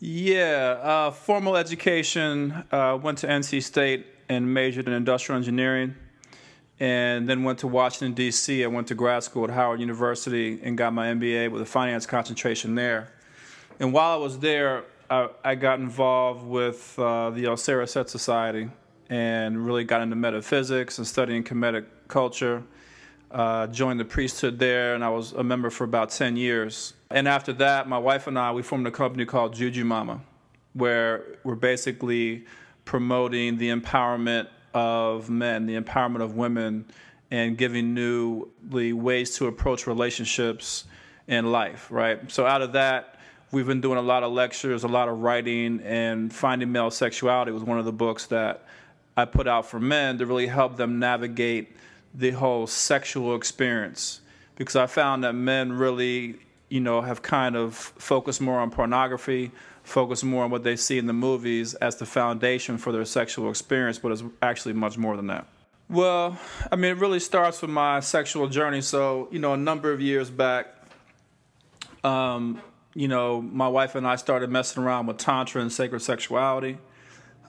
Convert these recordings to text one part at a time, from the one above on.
Yeah, formal education, went to NC State and majored in industrial engineering, and then went to Washington, D.C. I went to grad school at Howard University and got my MBA with a finance concentration there. And while I was there, I got involved with the Osera Set Society and really got into metaphysics and studying Kemetic culture. Joined the priesthood there, and I was a member for about 10 years. And after that, my wife and I, we formed a company called Juju Mama, where we're basically promoting the empowerment of men, the empowerment of women, and giving new ways to approach relationships in life, right? So out of that, we've been doing a lot of lectures, a lot of writing, and Finding Male Sexuality was one of the books that I put out for men to really help them navigate the whole sexual experience, because I found that men really, have kind of focused more on pornography, focused more on what they see in the movies as the foundation for their sexual experience, but it's actually much more than that. Well, it really starts with my sexual journey. So, a number of years back, my wife and I started messing around with Tantra and sacred sexuality.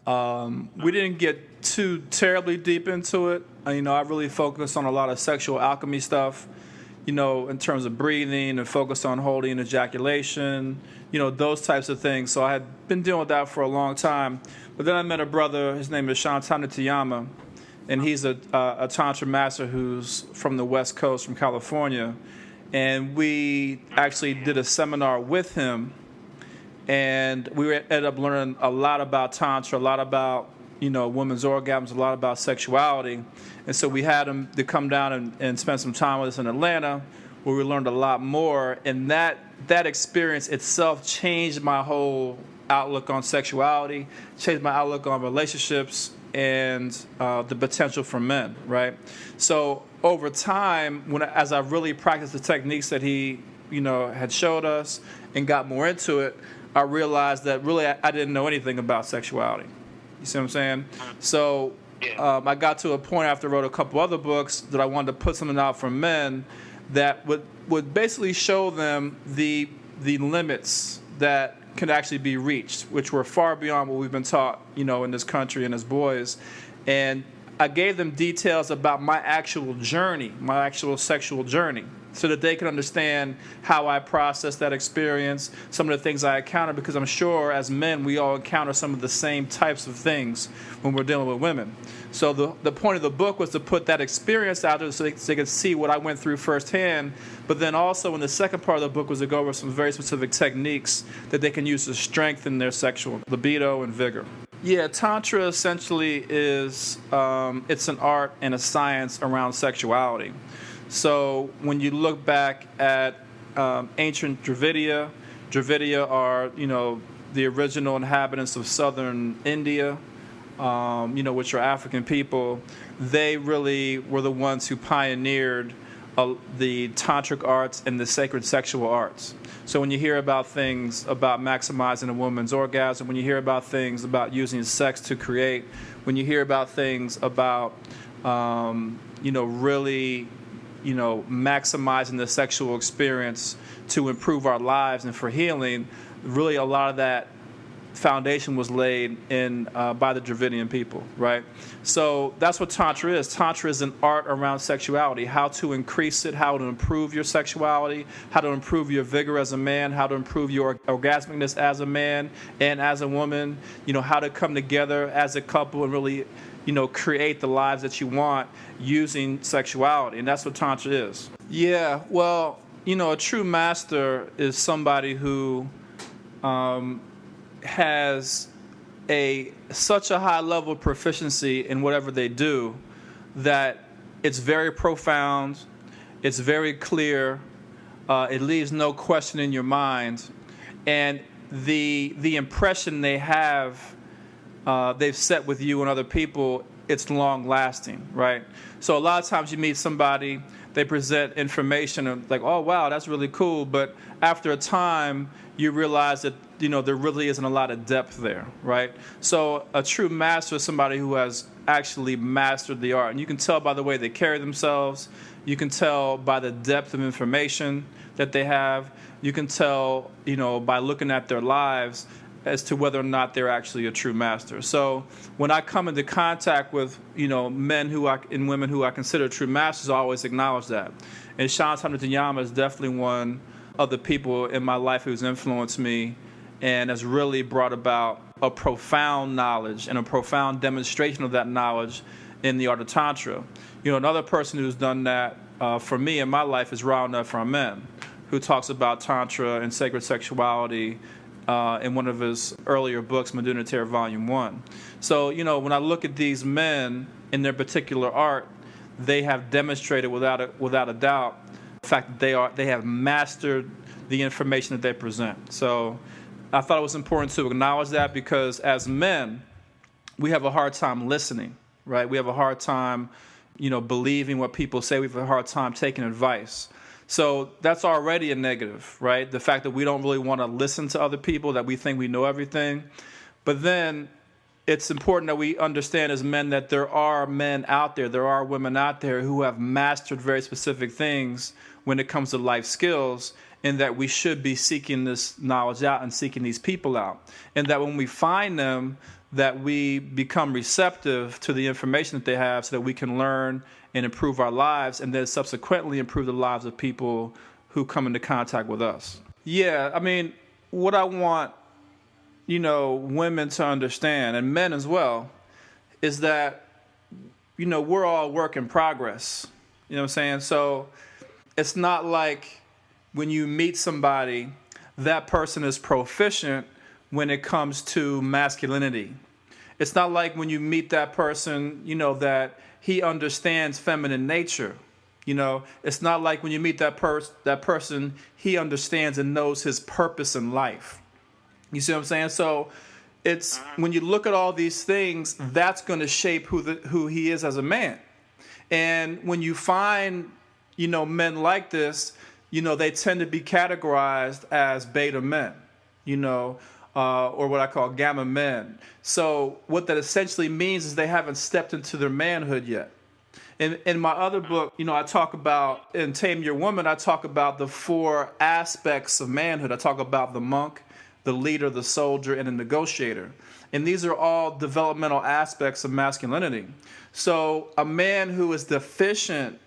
We didn't get too terribly deep into it. I really focused on a lot of sexual alchemy stuff, in terms of breathing, and focused on holding ejaculation, those types of things. So I had been dealing with that for a long time. But then I met a brother, his name is Shantanu Tiyama, and he's a Tantra master who's from the West Coast, from California. And we actually did a seminar with him, and we ended up learning a lot about Tantra, a lot about, women's orgasms, a lot about sexuality. And so we had him to come down and spend some time with us in Atlanta, where we learned a lot more. And that experience itself changed my whole outlook on sexuality, changed my outlook on relationships, and the potential for men, right? So over time, as I really practiced the techniques that he, had showed us and got more into it, I realized that really I didn't know anything about sexuality. You see what I'm saying? So I got to a point after I wrote a couple other books that I wanted to put something out for men that would basically show them the limits that could actually be reached, which were far beyond what we've been taught, in this country and as boys. And I gave them details about my actual journey, my actual sexual journey, so that they can understand how I process that experience, some of the things I encounter, because I'm sure as men we all encounter some of the same types of things when we're dealing with women. So the point of the book was to put that experience out there so they could see what I went through firsthand, but then also in the second part of the book was to go over some very specific techniques that they can use to strengthen their sexual libido and vigor. Yeah, Tantra essentially is, it's an art and a science around sexuality. So when you look back at ancient Dravidia are, the original inhabitants of southern India, which are African people. They really were the ones who pioneered the tantric arts and the sacred sexual arts. So when you hear about things about maximizing a woman's orgasm, when you hear about things about using sex to create, when you hear about things about, really, maximizing the sexual experience to improve our lives and for healing, really a lot of that foundation was laid in by the Dravidian people, right? So that's what Tantra is. Tantra is an art around sexuality, how to increase it, how to improve your sexuality, how to improve your vigor as a man, how to improve your orgasmicness as a man and as a woman, how to come together as a couple and really, create the lives that you want using sexuality. And that's what Tantra is. Yeah, well, a true master is somebody who has such a high level of proficiency in whatever they do that it's very profound, it's very clear, it leaves no question in your mind, and the impression they've set with you and other people, it's long lasting, right? So a lot of times you meet somebody, they present information and like, oh wow, that's really cool, but after a time you realize that there really isn't a lot of depth there, right? So a true master is somebody who has actually mastered the art, and you can tell by the way they carry themselves, you can tell by the depth of information that they have, you can tell by looking at their lives as to whether or not they're actually a true master. So when I come into contact with, men and women who I consider true masters, I always acknowledge that. And Shantanu Tanyama is definitely one of the people in my life who's influenced me and has really brought about a profound knowledge and a profound demonstration of that knowledge in the art of Tantra. Another person who's done that for me in my life is Rao Neframen, who talks about Tantra and sacred sexuality in one of his earlier books, Madhunatara Volume 1. So, when I look at these men in their particular art, they have demonstrated without a doubt the fact that they have mastered the information that they present. So I thought it was important to acknowledge that, because as men, we have a hard time listening, right? We have a hard time, believing what people say. We have a hard time taking advice. So that's already a negative, right? The fact that we don't really want to listen to other people, that we think we know everything. But then it's important that we understand as men that there are men out there are women out there who have mastered very specific things when it comes to life skills, and that we should be seeking this knowledge out and seeking these people out. And that when we find them, that we become receptive to the information that they have so that we can learn and improve our lives, and then subsequently improve the lives of people who come into contact with us. Yeah, I mean, what I want, women to understand, and men as well, is that, we're all work in progress. You know what I'm saying? So it's not like when you meet somebody, that person is proficient when it comes to masculinity. It's not like when you meet that person, that he understands feminine nature. It's not like when you meet that person, he understands and knows his purpose in life. You see what I'm saying? So it's when you look at all these things, that's going to shape who he is as a man. And when you find, men like this, they tend to be categorized as beta men, or what I call gamma men. So what that essentially means is they haven't stepped into their manhood yet. In my other book, I talk about, in Tame Your Woman, I talk about the 4 aspects of manhood. I talk about the monk, the leader, the soldier, and the negotiator. And these are all developmental aspects of masculinity. So a man who is deficient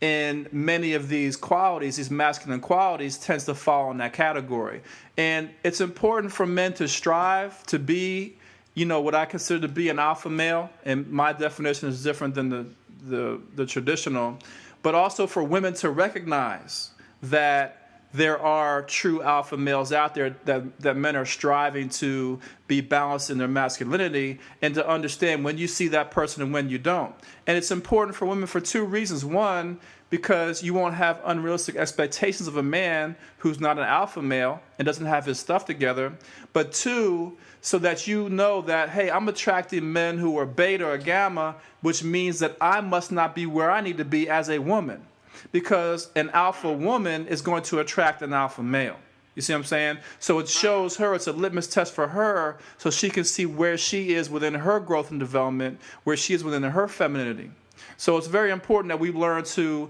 in many of these qualities, these masculine qualities, tends to fall in that category. And it's important for men to strive to be, what I consider to be an alpha male. And my definition is different than the traditional. But also for women to recognize that there are true alpha males out there, that men are striving to be balanced in their masculinity, and to understand when you see that person and when you don't. And it's important for women for 2 reasons. One, because you won't have unrealistic expectations of a man who's not an alpha male and doesn't have his stuff together. But 2, so that you know that, hey, I'm attracting men who are beta or gamma, which means that I must not be where I need to be as a woman. Because an alpha woman is going to attract an alpha male. You see what I'm saying? So it shows her, it's a litmus test for her, so she can see where she is within her growth and development, where she is within her femininity. So it's very important that we learn that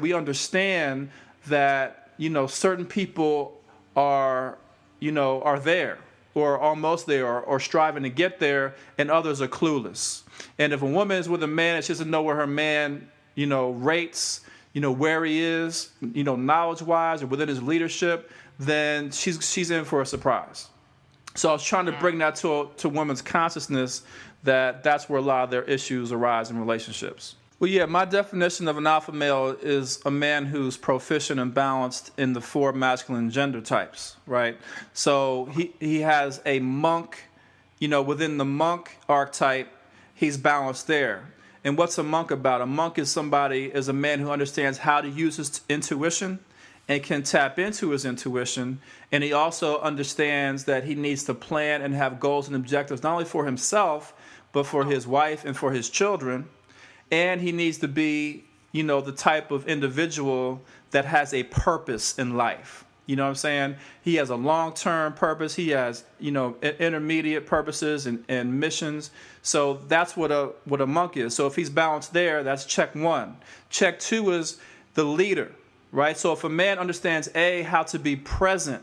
we understand that, certain people are there, or almost there, or striving to get there, and others are clueless. And if a woman is with a man and she doesn't know where her man rates, where he is, knowledge-wise or within his leadership, then she's in for a surprise. So I was trying to bring that to women's consciousness, that's where a lot of their issues arise in relationships. Well, yeah, my definition of an alpha male is a man who's proficient and balanced in the 4 masculine gender types, right? So he has a monk, within the monk archetype, he's balanced there. And what's a monk about? A monk is a man who understands how to use his intuition and can tap into his intuition. And he also understands that he needs to plan and have goals and objectives, not only for himself, but for his wife and for his children. And he needs to be, the type of individual that has a purpose in life. You know what I'm saying? He has a long-term purpose. He has, intermediate purposes and missions. So that's what a monk is. So if he's balanced there, that's check 1. Check 2 is the leader, right? So if a man understands, A, how to be present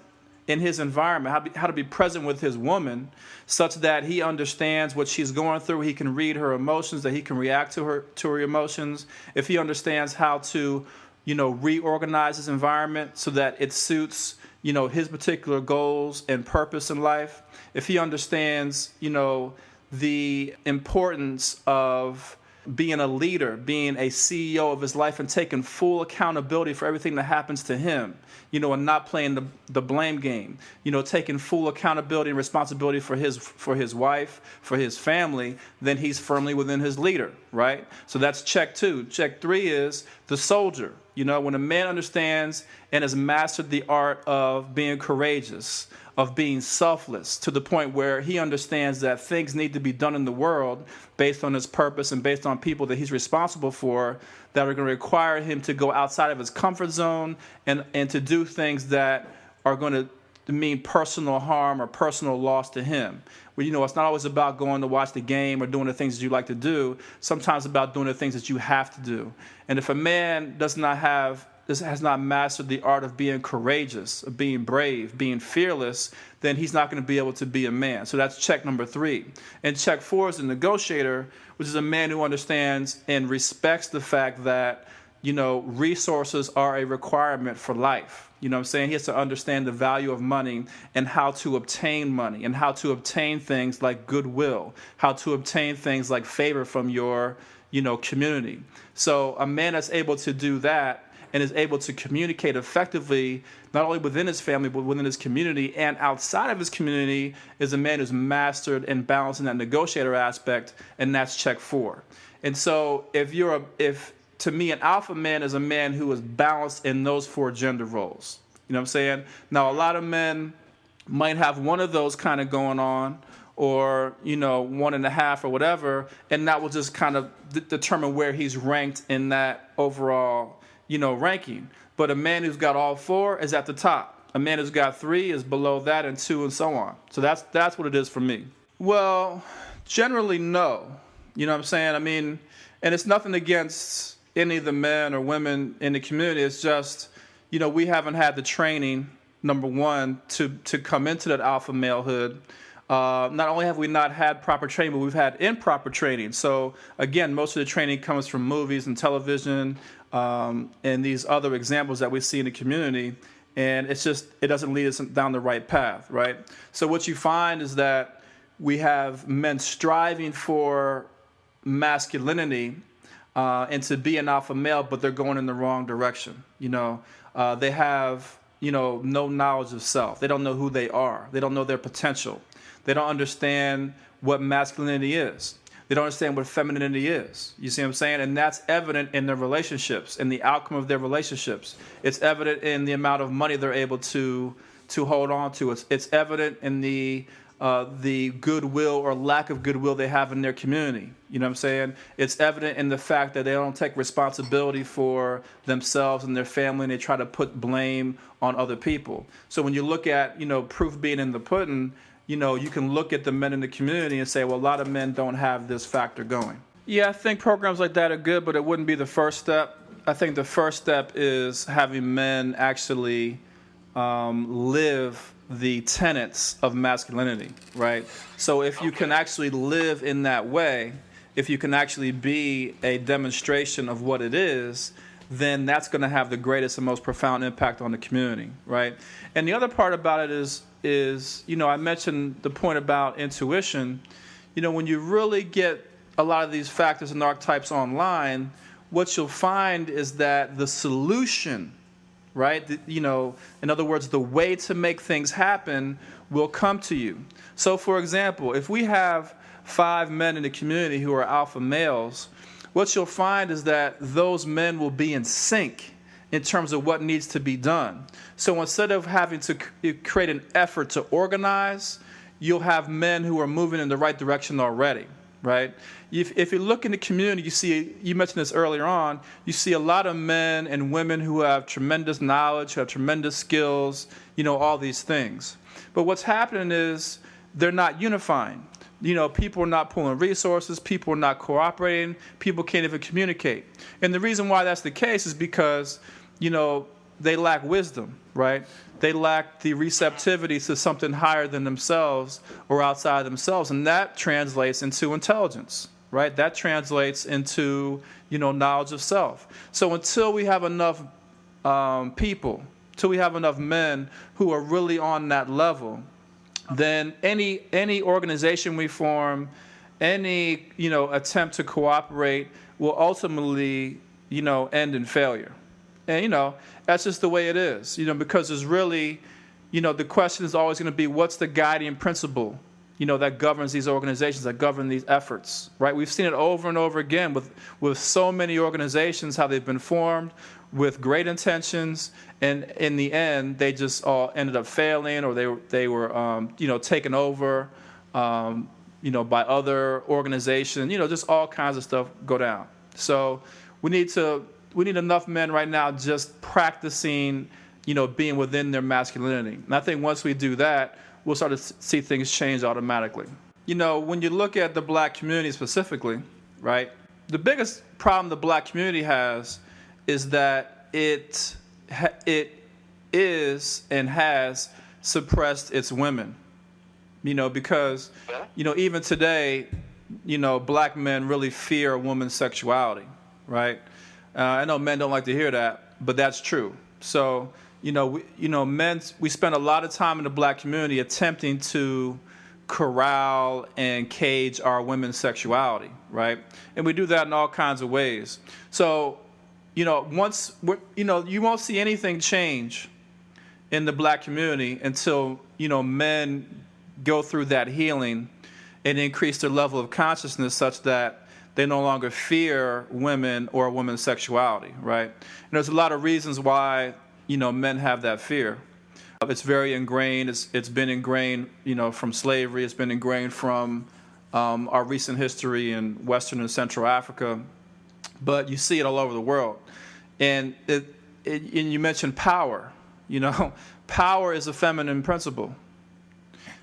in his environment, how to be present with his woman, such that he understands what she's going through. He can read her emotions, that he can react to her emotions. If he understands how to, reorganize his environment so that it suits, his particular goals and purpose in life. If he understands, the importance of being a leader, being a CEO of his life, and taking full accountability for everything that happens to him, and not playing the blame game, taking full accountability and responsibility for his wife, for his family, then he's firmly within his leader, right? So that's check 2. Check 3 is the soldier. When a man understands and has mastered the art of being courageous, of being selfless, to the point where he understands that things need to be done in the world based on his purpose and based on people that he's responsible for, that are going to require him to go outside of his comfort zone and to do things that are going to mean personal harm or personal loss to him. Well, it's not always about going to watch the game or doing the things that you like to do. Sometimes about doing the things that you have to do. And if a man has not mastered the art of being courageous, of being brave, being fearless, then he's not going to be able to be a man. So that's check number 3. And check 4 is the negotiator, which is a man who understands and respects the fact that, resources are a requirement for life. He has to understand the value of money and how to obtain money and how to obtain things like goodwill, how to obtain things like favor from your, community. So a man that's able to do that and is able to communicate effectively, not only within his family, but within his community and outside of his community, is a man who's mastered and balanced in that negotiator aspect, and that's check 4. And so to me, an alpha man is a man who is balanced in those 4 gender roles. You know what I'm saying? Now, a lot of men might have one of those kind of going on, or, 1.5 or whatever, and that will just kind of determine where he's ranked in that overall, ranking. But a man who's got all 4 is at the top. A man who's got 3 is below that, and 2 and so on. So that's what it is for me. Well, generally, no. You know what I'm saying? I mean, and it's nothing against any of the men or women in the community. It's just, we haven't had the training, number one, to come into that alpha malehood. Not only have we not had proper training, but we've had improper training. So again, most of the training comes from movies and television, and these other examples that we see in the community. And it doesn't lead us down the right path, right? So what you find is that we have men striving for masculinity, and to be an alpha male, but they're going in the wrong direction. They have, no knowledge of self. They don't know who they are. They don't know their potential. They don't understand what masculinity is. They don't understand what femininity is. You see what I'm saying? And that's evident in their relationships, in the outcome of their relationships. It's evident in the amount of money they're able to hold on to. It's evident in the goodwill or lack of goodwill they have in their community. You know what I'm saying? It's evident in the fact that they don't take responsibility for themselves and their family, and they try to put blame on other people. So when you look at, proof being in the pudding, you can look at the men in the community and say, well, a lot of men don't have this factor going. Yeah, I think programs like that are good, but it wouldn't be the first step. I think the first step is having men actually live the tenets of masculinity, right? So if you can actually live in that way, if you can actually be a demonstration of what it is, then that's going to have the greatest and most profound impact on the community, right? And the other part about it is I mentioned the point about intuition. When you really get a lot of these factors and archetypes online, what you'll find is that the solution, right? In other words, the way to make things happen will come to you. So, for example, if we have 5 men in the community who are alpha males, what you'll find is that those men will be in sync in terms of what needs to be done. So instead of having to create an effort to organize, you'll have men who are moving in the right direction already, right? If you look in the community, you mentioned this earlier on, you see a lot of men and women who have tremendous knowledge, who have tremendous skills, all these things. But what's happening is they're not unifying. People are not pulling resources, people are not cooperating, people can't even communicate. And the reason why that's the case is because, they lack wisdom, right? They lack the receptivity to something higher than themselves or outside themselves, and that translates into intelligence, right? That translates into, knowledge of self. So until we have enough people, till we have enough men who are really on that level, then any organization we form, any attempt to cooperate will ultimately end in failure. And that's just the way it is. Because there's really, the question is always going to be, what's the guiding principle that governs these organizations, that govern these efforts, right? We've seen it over and over again with so many organizations, how they've been formed with great intentions, and in the end, they just all ended up failing, or they were taken over, by other organizations. Just all kinds of stuff go down. So we need enough men right now just practicing, being within their masculinity. And I think once we do that, we'll start to see things change automatically. When you look at the black community specifically, right, the biggest problem the black community has is that it is and has suppressed its women. Because, even today, black men really fear a woman's sexuality, right? I know men don't like to hear that, but that's true. So, we spend a lot of time in the black community attempting to corral and cage our women's sexuality, right? And we do that in all kinds of ways. So, you won't see anything change in the black community until, men go through that healing and increase their level of consciousness such that they no longer fear women or a woman's sexuality, right? And there's a lot of reasons why, men have that fear. It's very ingrained. It's been ingrained, from slavery. It's been ingrained from our recent history in Western and Central Africa. But you see it all over the world. And and you mentioned power. Power is a feminine principle.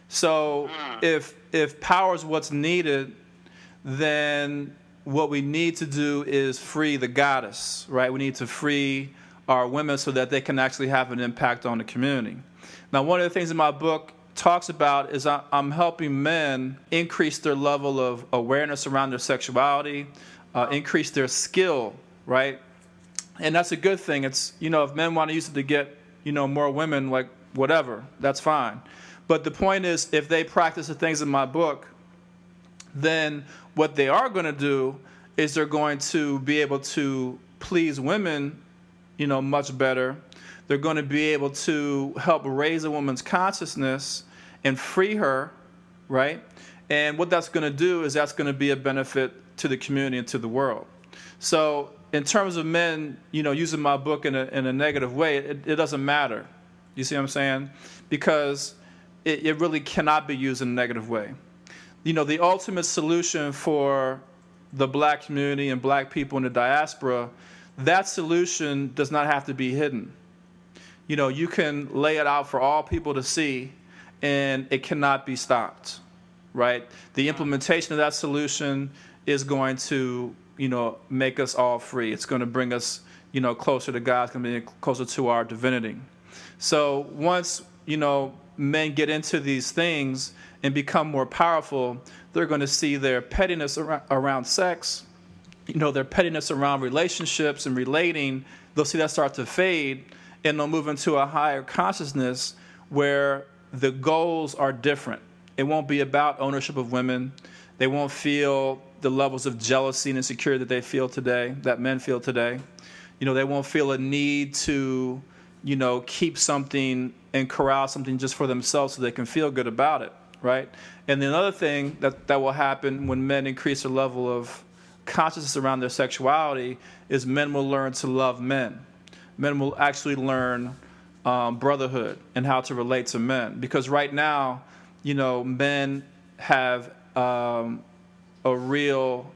So if power is what's needed, then what we need to do is free the goddess, right? We need to free our women so that they can actually have an impact on the community. Now, one of the things in my book talks about is I'm helping men increase their level of awareness around their sexuality, increase their skill, right? And that's a good thing. It's, if men want to use it to get, more women, like whatever, that's fine. But the point is, if they practice the things in my book, then what they are going to do is they're going to be able to please women, much better. They're going to be able to help raise a woman's consciousness and free her, right? And what that's going to do is that's going to be a benefit to the community and to the world. So in terms of men, using my book in a negative way, it doesn't matter. You see what I'm saying? Because it really cannot be used in a negative way. The ultimate solution for the black community and black people in the diaspora, that solution does not have to be hidden. You can lay it out for all people to see, and it cannot be stopped, right? The implementation of that solution is going to, make us all free. It's going to bring us, closer to God. It's going to be closer to our divinity. So once, men get into these things and become more powerful, they're going to see their pettiness around sex, their pettiness around relationships and relating. They'll see that start to fade, and they'll move into a higher consciousness where the goals are different. It won't be about ownership of women. They won't feel the levels of jealousy and insecurity that they feel today, that men feel today. They won't feel a need to, keep something and corral something just for themselves so they can feel good about it, right? And the other thing that will happen when men increase their level of consciousness around their sexuality is men will learn to love men. Men will actually learn brotherhood and how to relate to men. Because right now, men have a real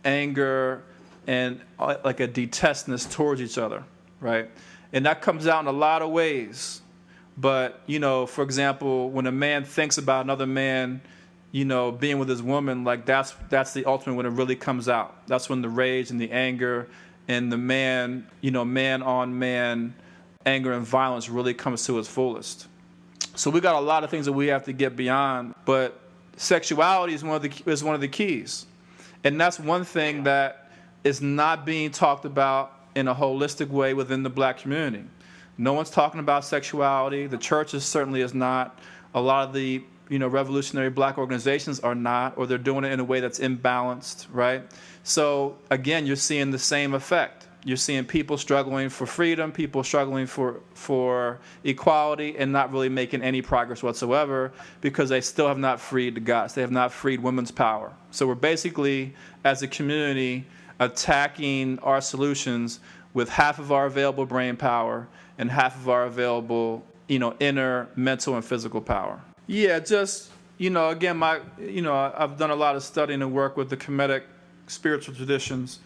anger and like a detestness towards each other, right? And that comes out in a lot of ways. But, for example, when a man thinks about another man, being with his woman, like that's the ultimate when it really comes out. That's when the rage and the anger and the man, man on man anger and violence really comes to its fullest. So we got a lot of things that we have to get beyond, but sexuality is one of the keys. And that's one thing that is not being talked about in a holistic way within the black community. No one's talking about sexuality. The churches certainly is not. A lot of the revolutionary black organizations are not, or they're doing it in a way that's imbalanced, right? So again, you're seeing the same effect. You're seeing people struggling for freedom, people struggling for equality, and not really making any progress whatsoever because they still have not freed the goddess. They have not freed women's power. So we're basically, as a community, attacking our solutions with half of our available brain power and half of our available, inner mental and physical power. Yeah, just, again, I've done a lot of studying and work with the Kemetic spiritual traditions.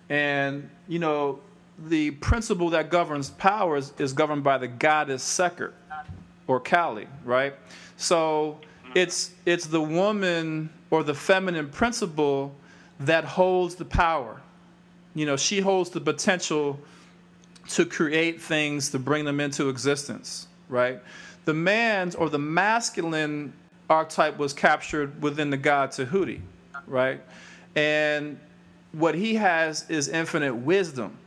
And, the principle that governs power is governed by the goddess Sekert, or Kali, right? So it's the woman or the feminine principle that holds the power. She holds the potential to create things, to bring them into existence, right? The man's or the masculine archetype was captured within the god Tahuti, right? And what he has is infinite wisdom,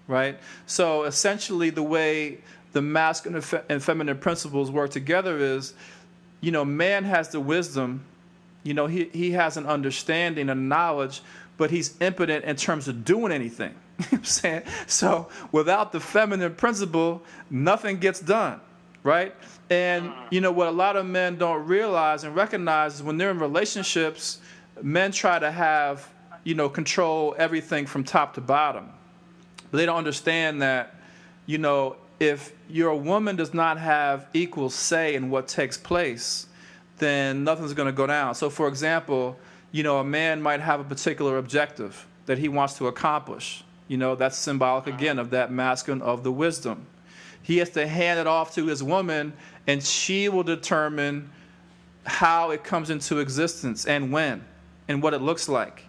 right? So essentially the way the masculine and feminine principles work together is, man has the wisdom, he has an understanding and knowledge, but he's impotent in terms of doing anything. You know what I'm saying? So without the feminine principle, nothing gets done, right? And, what a lot of men don't realize and recognize is when they're in relationships, men try to have control everything from top to bottom. But they don't understand that, if your woman does not have equal say in what takes place, then nothing's going to go down. So, for example, a man might have a particular objective that he wants to accomplish. That's symbolic, again, of that masculine of the wisdom. He has to hand it off to his woman, and she will determine how it comes into existence and when and what it looks like.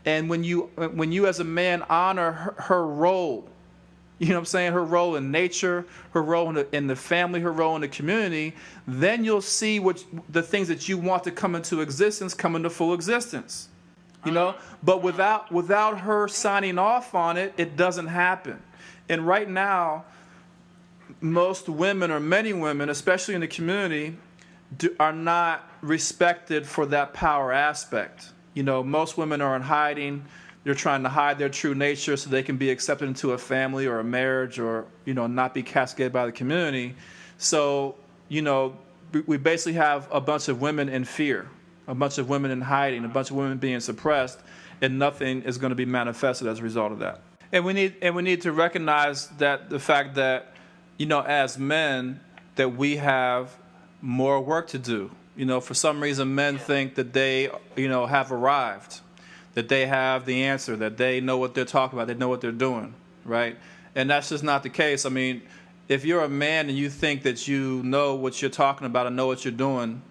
And when you as a man honor her role, her role in nature, her role in the family, her role in the community, then you'll see the things that you want to come into existence come into full existence. But without her signing off on it, it doesn't happen. And right now, most women, or many women, especially in the community, are not respected for that power aspect. Most women are in hiding. They're trying to hide their true nature so they can be accepted into a family or a marriage, or, not be cascaded by the community. So, we basically have a bunch of women in fear, a bunch of women in hiding, a bunch of women being suppressed, and nothing is going to be manifested as a result of that. And we need to recognize that the fact that, as men, that we have more work to do. For some reason, men think that they, have arrived, that they have the answer, that they know what they're talking about, they know what they're doing, right? And that's just not the case. I mean, if you're a man and you think that you know what you're talking about and know what you're doing,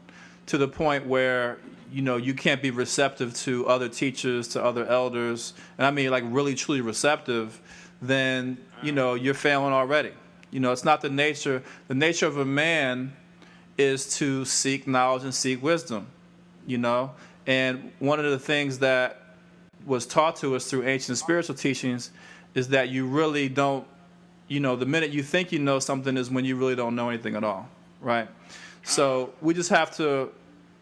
to the point where, you can't be receptive to other teachers, to other elders, and I mean like really truly receptive, then, you're failing already. It's not the nature. The nature of a man is to seek knowledge and seek wisdom, And one of the things that was taught to us through ancient spiritual teachings is that you really don't, the minute you think you know something is when you really don't know anything at all, right? So we just have to,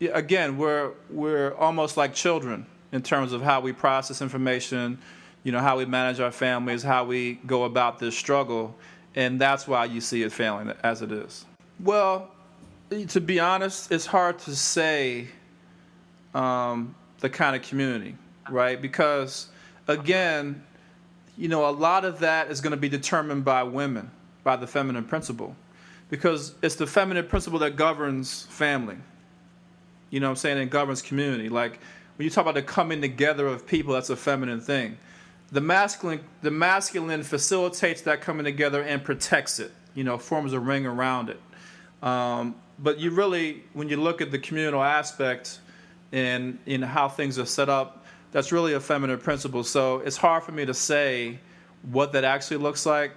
again, we're almost like children in terms of how we process information, how we manage our families, how we go about this struggle, and that's why you see it failing as it is. Well, to be honest, it's hard to say the kind of community, right? Because, again, a lot of that is going to be determined by women, by the feminine principle. Because it's the feminine principle that governs family. It governs community. Like, when you talk about the coming together of people, that's a feminine thing. The masculine facilitates that coming together and protects it, forms a ring around it. But you really, when you look at the communal aspect and in how things are set up, that's really a feminine principle. So it's hard for me to say what that actually looks like.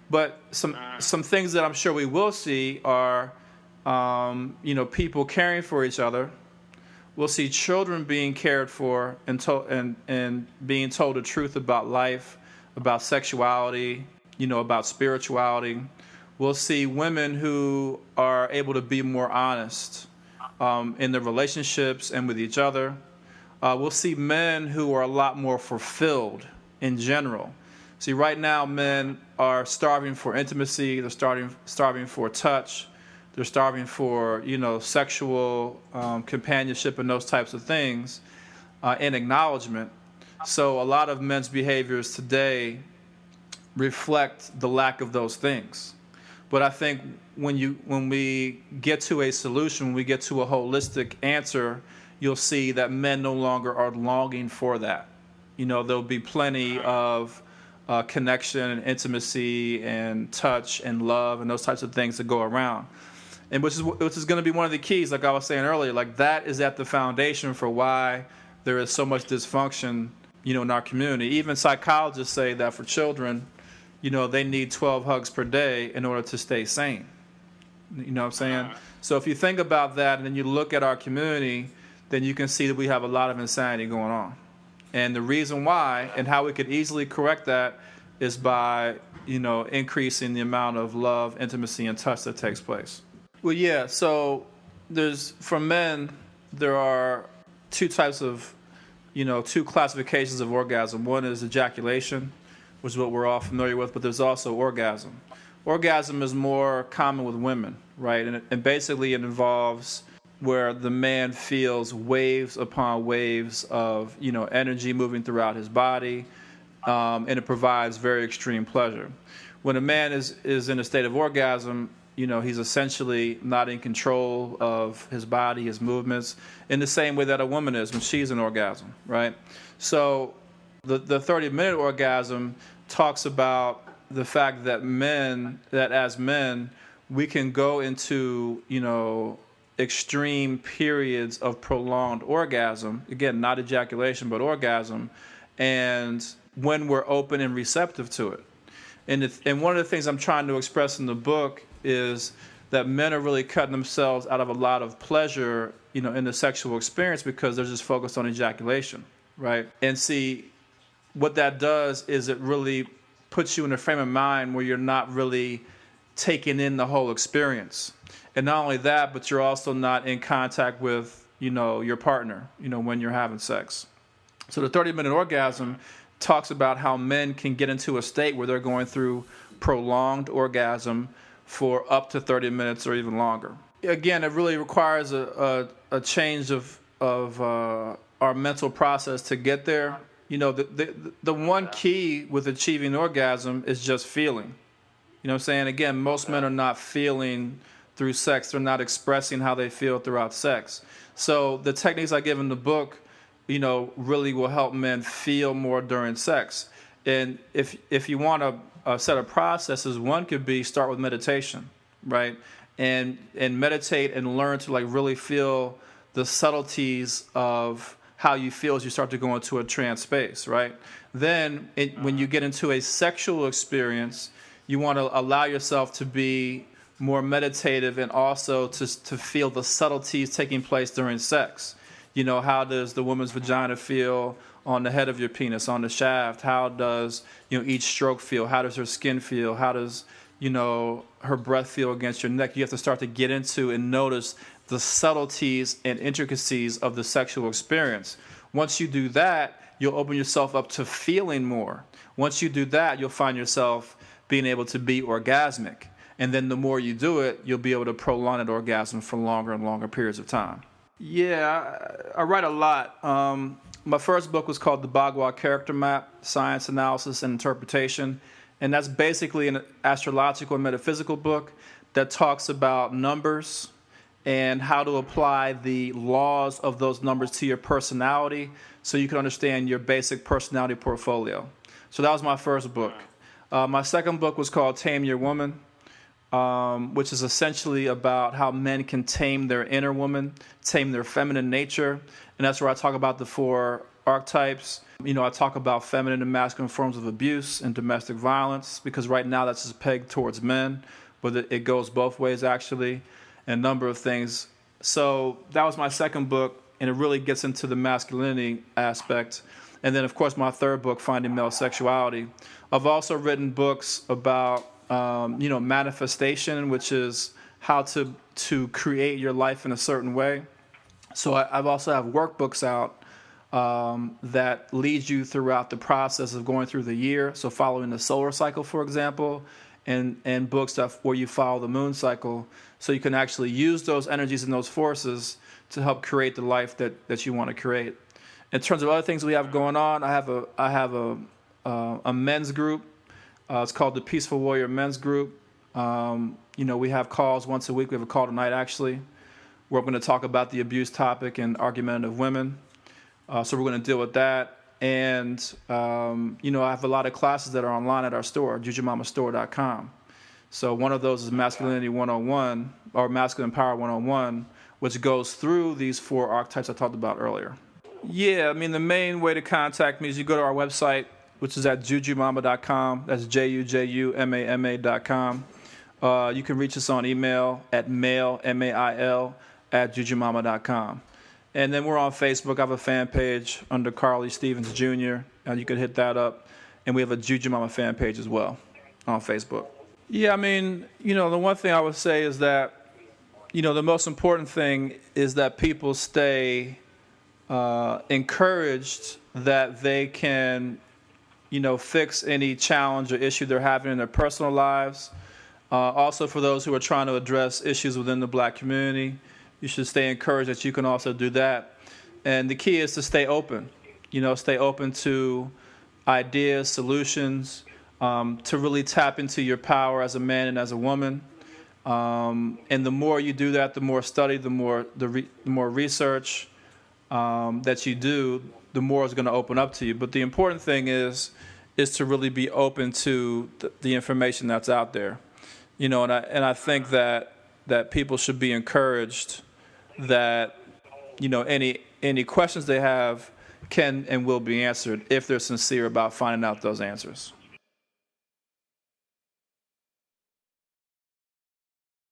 But some things that I'm sure we will see are, people caring for each other. We'll see children being cared for and being told the truth about life, about sexuality, about spirituality. We'll see women who are able to be more honest in their relationships and with each other. We'll see men who are a lot more fulfilled in general. See, right now, men are starving for intimacy. They're starving for touch. They're starving for, sexual companionship and those types of things, and acknowledgement. So a lot of men's behaviors today reflect the lack of those things. But I think when we get to a solution, when we get to a holistic answer, you'll see that men no longer are longing for that. There'll be plenty of connection and intimacy and touch and love and those types of things that go around. And which is going to be one of the keys, like I was saying earlier, like that is at the foundation for why there is so much dysfunction, in our community. Even psychologists say that for children, they need 12 hugs per day in order to stay sane. You know what I'm saying? So if you think about that and then you look at our community, then you can see that we have a lot of insanity going on. And the reason why and how we could easily correct that is by, increasing the amount of love, intimacy, and touch that takes place. Well, yeah, so for men, there are two types of, two classifications of orgasm. One is ejaculation, which is what we're all familiar with, but there's also orgasm. Orgasm is more common with women, right? And basically it involves where the man feels waves upon waves of, energy moving throughout his body, and it provides very extreme pleasure. When a man is in a state of orgasm, he's essentially not in control of his body, his movements, in the same way that a woman is when she's in orgasm, right? So the 30-minute orgasm talks about the fact that as men, we can go into, extreme periods of prolonged orgasm, again, not ejaculation, but orgasm, and when we're open and receptive to it. And one of the things I'm trying to express in the book is that men are really cutting themselves out of a lot of pleasure, in the sexual experience because they're just focused on ejaculation, right? And see, what that does is it really puts you in a frame of mind where you're not really taking in the whole experience. And not only that, but you're also not in contact with, your partner, when you're having sex. So the 30-minute orgasm talks about how men can get into a state where they're going through prolonged orgasm for up to 30 minutes or even longer. Again, it really requires a change of our mental process to get there. The one key with achieving orgasm is just feeling. You know what I'm saying? Again, most men are not feeling through sex. They're not expressing how they feel throughout sex. So the techniques I give in the book, really will help men feel more during sex. And if you want a set of processes, one could be start with meditation, right? And meditate and learn to really feel the subtleties of how you feel as you start to go into a trance space, right? Then when you get into a sexual experience, you want to allow yourself to be more meditative and also to feel the subtleties taking place during sex. How does the woman's vagina feel on the head of your penis, on the shaft? How does, each stroke feel? How does her skin feel? How does, her breath feel against your neck? You have to start to get into and notice the subtleties and intricacies of the sexual experience. Once you do that, you'll open yourself up to feeling more. Once you do that, you'll find yourself being able to be orgasmic. And then the more you do it, you'll be able to prolong that orgasm for longer and longer periods of time. Yeah, I write a lot. My first book was called The Bhagavad Character Map, Science, Analysis, and Interpretation. And that's basically an astrological and metaphysical book that talks about numbers and how to apply the laws of those numbers to your personality so you can understand your basic personality portfolio. So that was my first book. My second book was called Tame Your Woman, which is essentially about how men can tame their inner woman, tame their feminine nature. And that's where I talk about the 4 archetypes. I talk about feminine and masculine forms of abuse and domestic violence, because right now that's just pegged towards men, but it goes both ways actually, and a number of things. So that was my second book, and it really gets into the masculinity aspect. And then, of course, my third book, Finding Male Sexuality. I've also written books about, manifestation, which is how to create your life in a certain way. So I've also have workbooks out that leads you throughout the process of going through the year. So following the solar cycle, for example, and books where you follow the moon cycle, so you can actually use those energies and those forces to help create the life that you want to create. In terms of other things we have going on, I have a men's group. It's called the Peaceful Warrior Men's Group. We have calls once a week. We have a call tonight, actually, where we're going to talk about the abuse topic and argumentative women. So we're going to deal with that. And, I have a lot of classes that are online at our store, jujumamastore.com. So one of those is Masculinity 101, or Masculine Power 101, which goes through these 4 archetypes I talked about earlier. Yeah, the main way to contact me is you go to our website, which is at jujumama.com. That's jujumama.com. You can reach us on email at mail, mail, at jujumama.com. And then we're on Facebook. I have a fan page under Carly Stevens Jr., and you can hit that up. And we have a Juju Mama fan page as well on Facebook. Yeah, the one thing I would say is that, the most important thing is that people stay encouraged that they can, fix any challenge or issue they're having in their personal lives. Also, for those who are trying to address issues within the black community, you should stay encouraged that you can also do that. And the key is to stay open, stay open to ideas, solutions, to really tap into your power as a man and as a woman. And the more you do that, the more study, the more research that you do, the more it's going to open up to you. But the important thing is to really be open to the information that's out there. And I think that people should be encouraged that, any questions they have can and will be answered if they're sincere about finding out those answers.